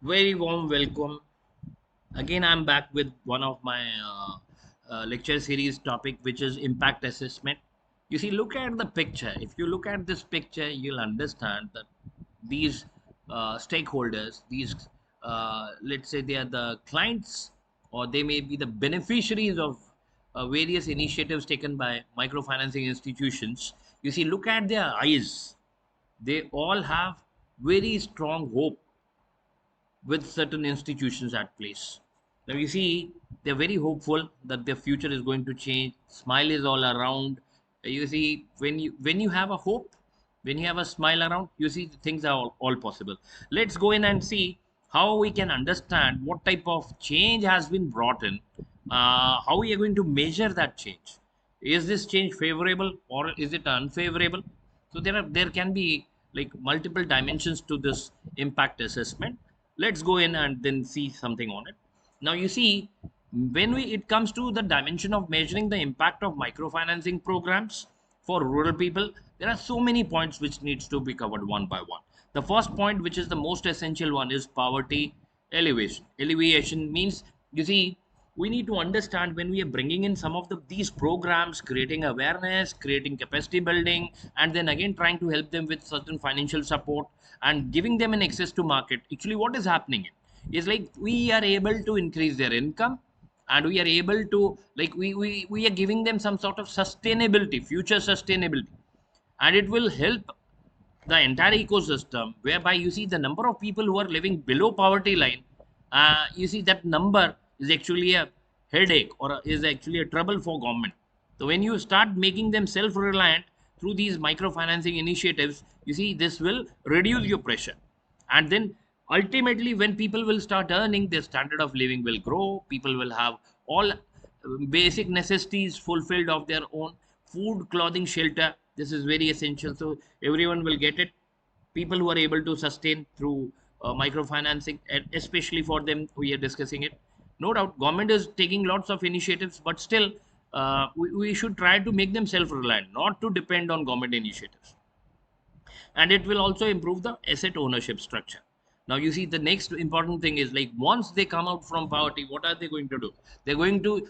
Very warm welcome. Again, I'm back with one of my lecture series topic, which is impact assessment. You see, look at the picture. If you look at this picture, you'll understand that these stakeholders, these let's say they are the clients, or they may be the beneficiaries of various initiatives taken by microfinancing institutions. You see, look at their eyes. They all have very strong hope with certain institutions at place. Now you see, they're very hopeful that their future is going to change. Smile is all around. You see, when you have a hope, when you have a smile around, you see things are all possible. Let's go in and see how we can understand what type of change has been brought in. How we are going to measure that change. Is this change favorable or is it unfavorable? So there can be like multiple dimensions to this impact assessment. Let's go in and then see something on it. Now you see, when we it comes to the dimension of measuring the impact of microfinancing programs for rural people, there are so many points which needs to be covered one by one. The first point, which is the most essential one, is poverty elevation means, you see, we need to understand when we are bringing in some of these programs, creating awareness, creating capacity building, and then again trying to help them with certain financial support and giving them an access to market. Actually, what is happening is like we are able to increase their income, and we are able to like we are giving them some sort of sustainability, future sustainability, and it will help the entire ecosystem, whereby you see the number of people who are living below poverty line, you see that number is actually a headache, or is actually a trouble for government. So when you start making them self-reliant through these microfinancing initiatives, you see this will reduce your pressure, and then ultimately when people will start earning, their standard of living will grow. People will have all basic necessities fulfilled of their own: food, clothing, shelter. This is very essential, so everyone will get it. People who are able to sustain through microfinancing, and especially for them, we are discussing it. No doubt government is taking lots of initiatives, but still we should try to make them self-reliant, not to depend on government initiatives. And it will also improve the asset ownership structure. Now you see, the next important thing is, like, once they come out from poverty, what are they going to do? They're going to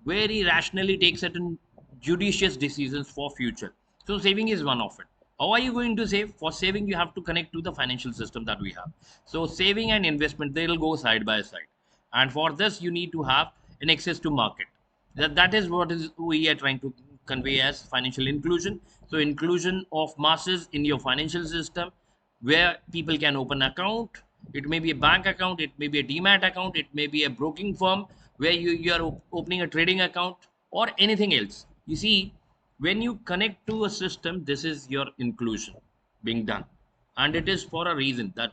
very rationally take certain judicious decisions for future. So saving is one of it. How are you going to save? For saving, you have to connect to the financial system that we have. So saving and investment, they will go side by side, and for this you need to have an access to market. That is what is we are trying to convey as financial inclusion. So inclusion of masses in your financial system, where people can open account. It may be a bank account, it may be a demat account, it may be a broking firm where you are opening a trading account, or anything else. You see, when you connect to a system, this is your inclusion being done, and it is for a reason that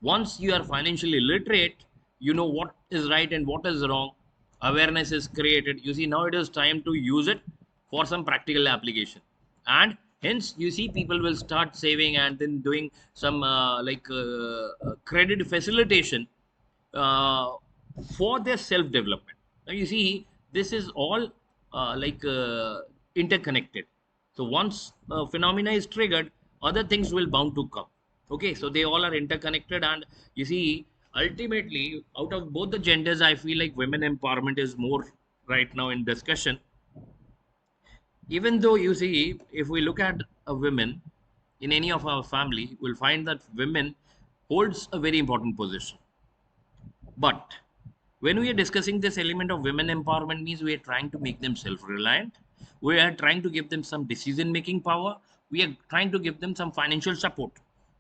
once you are financially literate, you know what is right and what is wrong. Awareness is created. You see, now it is time to use it for some practical application, and hence you see people will start saving and then doing some credit facilitation uh, for their self development. Now you see, this is all interconnected. So once phenomena is triggered, other things will bound to come. Okay, so they all are interconnected, and you see, ultimately, out of both the genders, I feel like women empowerment is more right now in discussion. Even though you see, if we look at a women in any of our family, we'll find that women holds a very important position. But when we are discussing this element of women empowerment, means we are trying to make them self-reliant. We are trying to give them some decision-making power. We are trying to give them some financial support.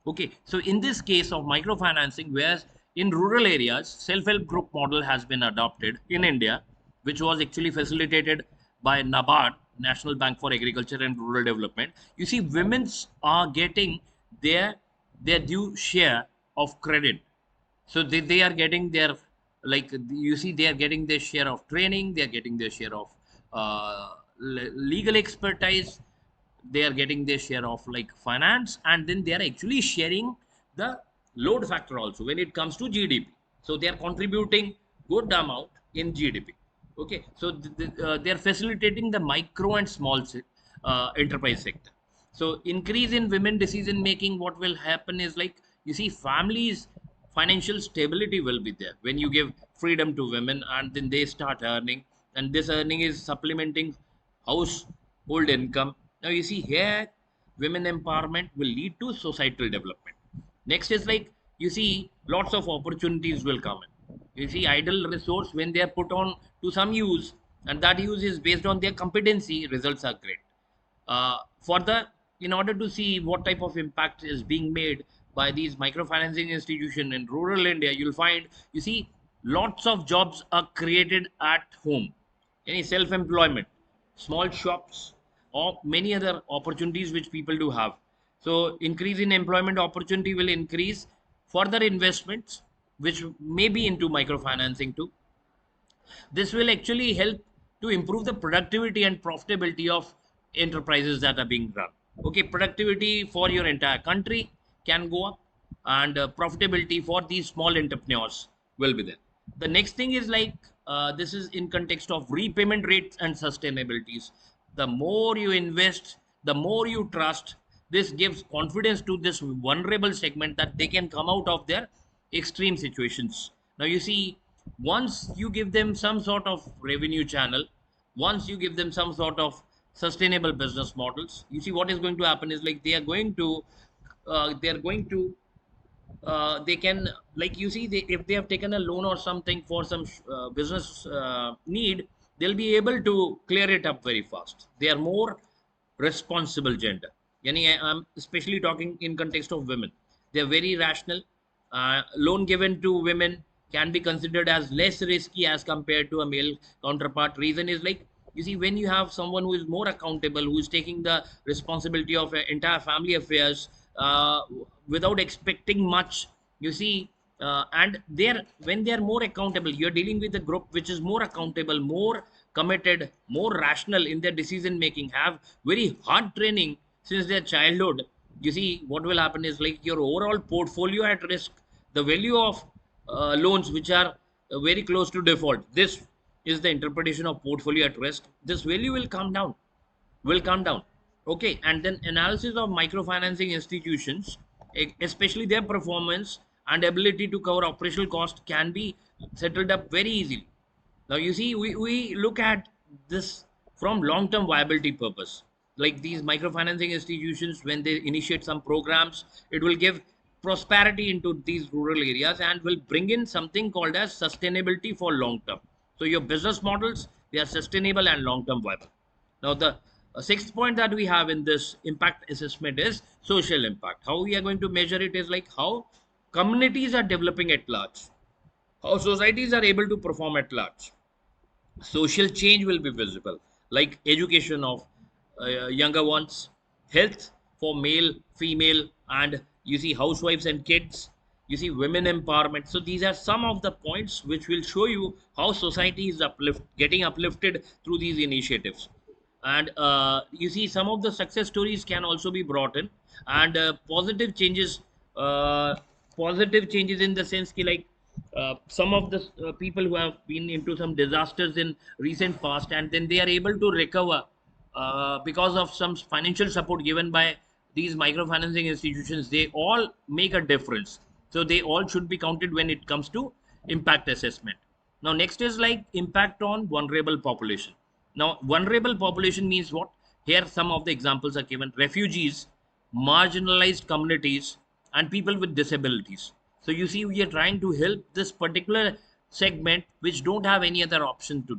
Okay, so in this case of microfinancing, whereas in rural areas, self-help group model has been adopted in India, which was actually facilitated by NABARD, National Bank for Agriculture and Rural Development. You see, women's are getting their their due share of credit. So they are getting their, like, you see, they are getting their share of training, they are getting their share of legal expertise, they are getting their share of like finance, and then they are actually sharing the load factor also when it comes to GDP. So they are contributing good amount in GDP. Okay, so they are facilitating the micro and small enterprise sector. So increase in women decision making, what will happen is, like, you see, families financial stability will be there when you give freedom to women, and then they start earning, and this earning is supplementing household income. Now you see here, women empowerment will lead to societal development. Next is like, you see lots of opportunities will come in. You see idle resource, when they are put on to some use, and that use is based on their competency, results are great. For the In order to see what type of impact is being made by these microfinancing institution in rural India, you'll find, you see, lots of jobs are created at home. Any self-employment, small shops, or many other opportunities which people do have. So increase in employment opportunity will increase further investments, which may be into microfinancing too. This will actually help to improve the productivity and profitability of enterprises that are being run. Okay, productivity for your entire country can go up, and profitability for these small entrepreneurs will be there. The next thing is like, this is in context of repayment rates and sustainabilities. The more you invest, the more you trust. This gives confidence to this vulnerable segment that they can come out of their extreme situations. Now you see, once you give them some sort of revenue channel, once you give them some sort of sustainable business models, you see what is going to happen is like, they are going to they can, like, you see, if they have taken a loan or something for some business need, they'll be able to clear it up very fast. They are more responsible gender. Yani, I'm especially talking in context of women. They are very rational. Loan given to women can be considered as less risky as compared to a male counterpart. Reason is like, you see, when you have someone who is more accountable, who is taking the responsibility of entire family affairs, without expecting much, you see, and they're when they're more accountable, you're dealing with a group which is more accountable, more committed, more rational in their decision making, have very hard training since their childhood. You see what will happen is like, your overall portfolio at risk, the value of loans which are very close to default, this is the interpretation of portfolio at risk, this value will come down. Okay, and then analysis of microfinancing institutions, especially their performance and ability to cover operational cost, can be settled up very easily. Now you see, we look at this from long-term viability purpose. Like these microfinancing institutions, when they initiate some programs, it will give prosperity into these rural areas and will bring in something called as sustainability for long term. So your business models, they are sustainable and long-term viable. Now the sixth point that we have in this impact assessment is social impact. How we are going to measure it is like, how communities are developing at large, how societies are able to perform at large. Social change will be visible, like education of younger ones, health for male, female, and you see housewives and kids, you see women empowerment. So these are some of the points which will show you how society is getting uplifted through these initiatives. And you see some of the success stories can also be brought in, and uh, positive changes in the sense ki, like, some of the people who have been into some disasters in recent past, and then they are able to recover because of some financial support given by these microfinancing institutions, they all make a difference. So they all should be counted when it comes to impact assessment. Now next is like, impact on vulnerable population. Now vulnerable population means what? Here some of the examples are given: refugees, marginalized communities, and people with disabilities. So you see, we are trying to help this particular segment which don't have any other option to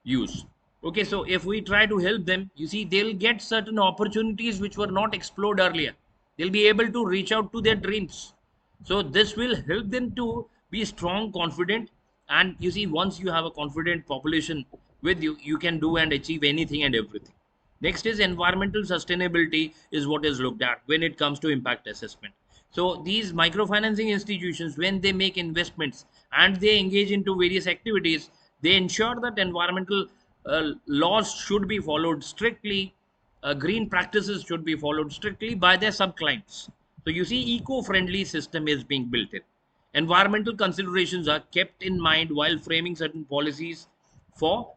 use. Okay, so if we try to help them, you see, they'll get certain opportunities which were not explored earlier. They'll be able to reach out to their dreams. So this will help them to be strong, confident, and you see, once you have a confident population with you, you can do and achieve anything and everything. Next is environmental sustainability is what is looked at when it comes to impact assessment. So these microfinancing institutions, when they make investments and they engage into various activities, they ensure that environmental laws should be followed strictly, green practices should be followed strictly by their subclients. So you see, eco-friendly system is being built in. Environmental considerations are kept in mind while framing certain policies for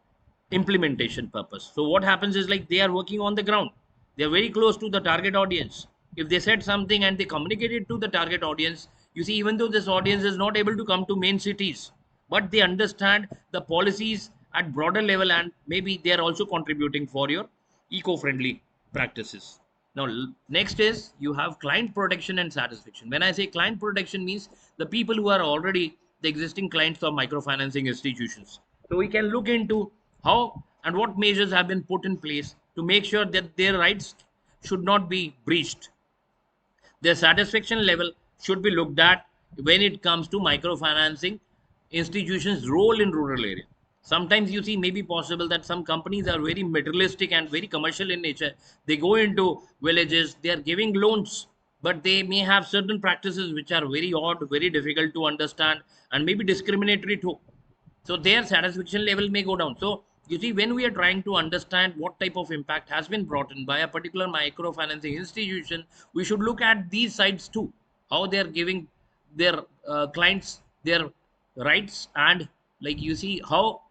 implementation purpose. So what happens is like, they are working on the ground. They are very close to the target audience. If they said something and they communicate it to the target audience, You see, even though this audience is not able to come to main cities, but they understand the policies at broader level, and maybe they are also contributing for your eco-friendly practices. Now, next is you have client protection and satisfaction. When I say client protection, means the people who are already the existing clients of microfinancing institutions. So we can look into how and what measures have been put in place to make sure that their rights should not be breached. Their satisfaction level should be looked at when it comes to microfinancing institutions' role in rural area. Sometimes you see, maybe possible that some companies are very materialistic and very commercial in nature. They go into villages, they are giving loans, but they may have certain practices which are very odd, very difficult to understand, and maybe discriminatory too. So their satisfaction level may go down. So you see, when we are trying to understand what type of impact has been brought in by a particular microfinancing institution, we should look at these sides too, how they are giving their clients their rights, and like you see how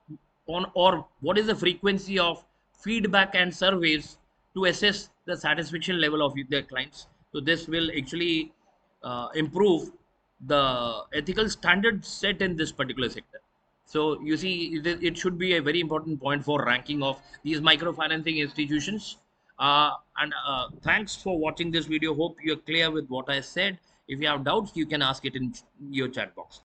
on or what is the frequency of feedback and surveys to assess the satisfaction level of their clients. So this will actually improve the ethical standards set in this particular sector. So you see, it should be a very important point for ranking of these microfinancing institutions. And thanks for watching this video. Hope you're clear with what I said. If you have doubts, you can ask it in your chat box.